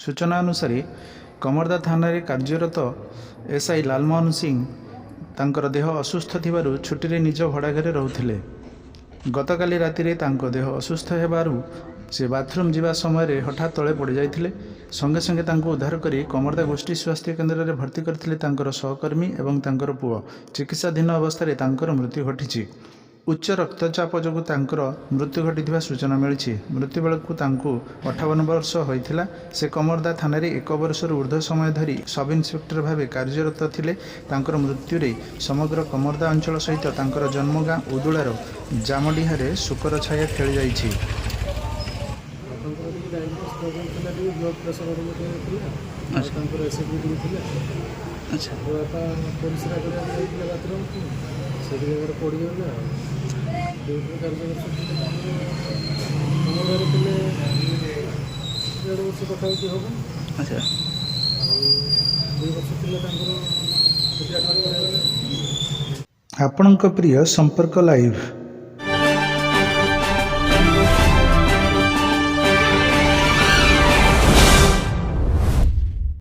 सूचना अनुसार कमरदा थाना कार्यरत एसआई लालमोहन सिंह तांकर देह असुस्थ थिबारु छुट्टी रे निज भड़ा घरे रहउथिले। गतकाली राति तांको देह असुस्थ हेबारु से बाथरूम जीवा समय हठात तले पड़ जाइथिले। संगे संगे तांको उद्धार करी कमरदा गोष्ठी स्वास्थ्य केन्द्र में भर्ती करथिले तांकर सहकर्मी एवं तांकर पुओ। चिकित्साधीन अवस्था तांकर मृत्यु घटी। उच्च रक्तचाप जोगु तांकर मृत्यु घटी सूचना मिली। मृत्यु बेलू तांको 58 वर्ष होइथिला। से कमरदा थाना एक वर्ष ऊर्ध्व समय धरी सब इन्स्पेक्टर भाव कार्यरत थिले। तांकर मृत्यु रे समग्र कमरदा अंचल सहित तांकर जन्मगाँ उदुलार जामडीहारे शोकर छाया खेली जाइछि। आपणक प्रिय संपर्क लाइव।